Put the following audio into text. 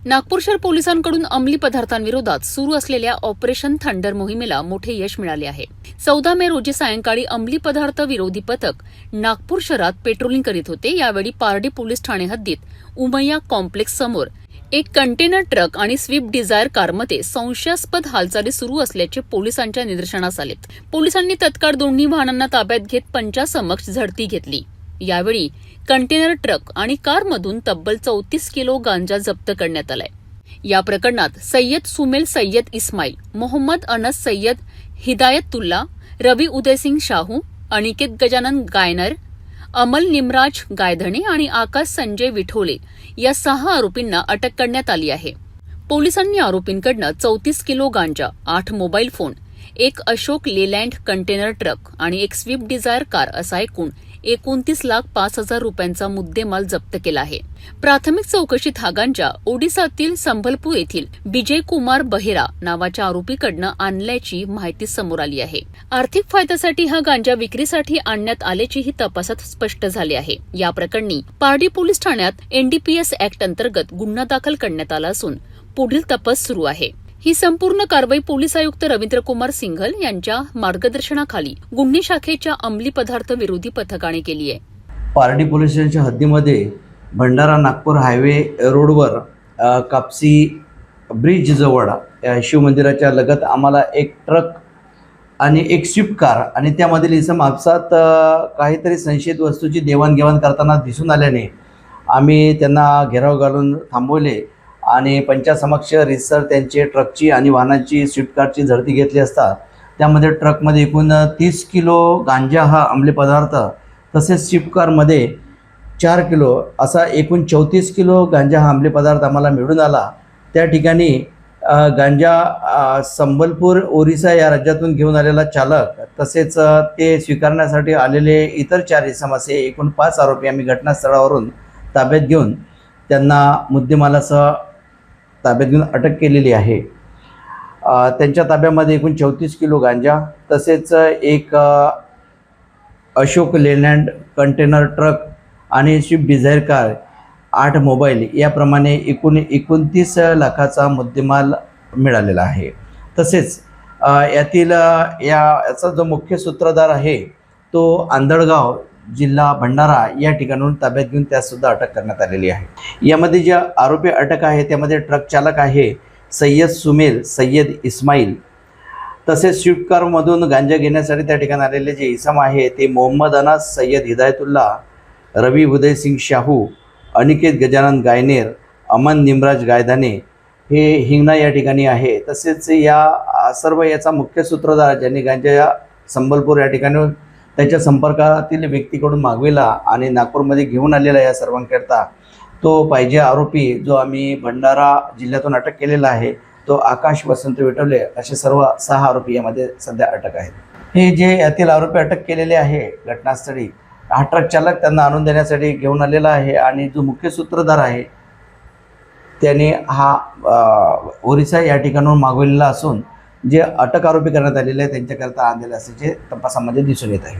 नागपूर शहर पोलिसांकडून अंमली पदार्थांविरोधात सुरू असलेल्या ऑपरेशन थंडर मोहिमेला मोठे यश मिळाले आहे। 14 मे रोजी सायंकाळी अंमली पदार्थ विरोधी पथक नागपूर शहरात पेट्रोलिंग करीत होते। यावेळी पारडी पोलीस ठाणे हद्दीत उमय्या कॉम्प्लेक्स समोर एक कंटेनर ट्रक आणि स्विफ्ट डिझायर कारमध्ये संशयास्पद हालचाली सुरू असल्याचे पोलिसांच्या निदर्शनास आले। पोलिसांनी तत्काळ दोन्ही वाहनांना ताब्यात घेत पंचासमक्ष झडती घेतली। यावेळी कंटेनर ट्रक आणि कारमधून तब्बल 34 किलो गांजा जप्त करण्यात आलाय। या प्रकरणात सय्यद सुमेल सय्यद इस्माईल, मोहम्मद अनस सय्यद हिदायतुल्ला, रवी उदयसिंग शाहू, अनिकेत गजानन गायनर, अमल निमराज गायधणे आणि आकाश संजय विठोले या 6 आरोपींना अटक करण्यात आली आहे। पोलिसांनी आरोपींकडून 34 किलो गांजा, 8 मोबाईल फोन, एक अशोक लेलँड कंटेनर ट्रक आणि एक स्विफ्ट डिझायर कार असा एकूण 29,05,000 रुपयांचा मुद्देमाल जप्त केला आहे। प्राथमिक चौकशीत हा गांजा ओडिसातील संभलपूर येथील विजय कुमार बहेरा नावाच्या आरोपीकडनं आणल्याची माहिती समोर आली आहे। आर्थिक फायद्यासाठी हा गांजा विक्रीसाठी आणण्यात आल्याचीही तपासात स्पष्ट झाले आहे। या प्रकरणी पारडी पोलीस ठाण्यात एनडीपीएस ऍक्ट अंतर्गत गुन्हा दाखल करण्यात आला असून पुढील तपास सुरू आहे। ही संपूर्ण कारवाई पोलीस आयुक्त रवींद्र कुमार सिंघल यांच्या मार्गदर्शनाखाली गुन्हे शाखेच्या अंमली पदार्थ विरोधी पथकाने केली आहे। पारडी पोलीस स्टेशनच्या हद्दीमध्ये भंडारा नागपूर हायवे रोडवर कापसी ब्रिज जवळ शिवमंदिराच्या लगत आम्हाला एक ट्रक आणि एक स्विफ्ट कार आणि त्यामधील इसम आपसात काहीतरी संशयित वस्तूची देवाणघेवाण करताना दिसून आल्याने आम्ही त्यांना घेराव घालून थांबवले आणि पंचासमक्ष रितसर त्यांचे ट्रकची आणि वाहनाची स्विफ्ट कारची झडती घेतली असता त्यामध्ये ट्रकमध्ये एकूण 30 किलो गांजा हा अंमली पदार्थ तसेच स्विफ्ट कारमध्ये 4 किलो असा एकूण 34 किलो गांजा हा अंमली पदार्थ आम्हाला मिळून आला। त्या ठिकाणी गांजा संबलपूर ओरिसा या राज्यातून घेऊन आलेला चालक तसेच ते स्वीकारण्यासाठी आलेले इतर 4 इसम असे एकूण 5 आरोपी आम्ही घटनास्थळावरून ताब्यात घेऊन त्यांना मुद्देमालासह ताब्यात घेऊन अटक केलेली आहे। त्यांच्या ताब्यामध्ये एकूण 34 किलो गांजा तसेच एक अशोक लेलँड कंटेनर ट्रक आणि स्विफ्ट डिझायर कार, 8 मोबाईल याप्रमाणे एकूण 29 लाखाचा मुद्देमाल मिळालेला आहे। तसेच याचा जो मुख्य सूत्रधार आहे तो आंधळगाव जिल्हा भंडारा या ठिकाणाहून ताब्यात घेऊन त्यासुद्धा अटक करण्यात आलेली आहे। यामध्ये जे आरोपी अटक आहे त्यामध्ये ट्रक चालक आहे सय्यद सुमेल सय्यद इस्माईल, तसेच स्विफ्ट कारमधून गांजा घेण्यासाठी त्या ठिकाणी आलेले जे इसम आहे ते मोहम्मद अनस सय्यद हिदायतुल्ला, रवी उदयसिंग शाहू, अनिकेत गजानन गायनेर, अमन निमराज गायधणे हे हिंगणा या ठिकाणी आहे। तसेच या सर्व याचा मुख्य सूत्रधार ज्यांनी गांजा या संबलपूर या ठिकाणी त्याच्या संपर्कातील व्यक्तीकडून मागविला आणि नागपूरमध्ये घेऊन आलेला या सर्वांकरता तो पाहिजे आरोपी जो आम्ही भंडारा जिल्ह्यातून अटक केलेला आहे तो आकाश वसंत विठोले असे सर्व 6 आरोपी यामध्ये सध्या अटक आहेत। हे जे यातील आरोपी अटक केलेले आहे घटनास्थळी हा ट्रक चालक त्यांना आणून देण्यासाठी घेऊन आलेला आहे आणि जो मुख्य सूत्रधार आहे त्याने हा ओरिसा या ठिकाणाहून मागवलेला असून जे अटक आरोपी करण्यात आलेले आहे त्यांच्याकरता आणलेले असल्याचे तपासामध्ये दिसून येत आहे।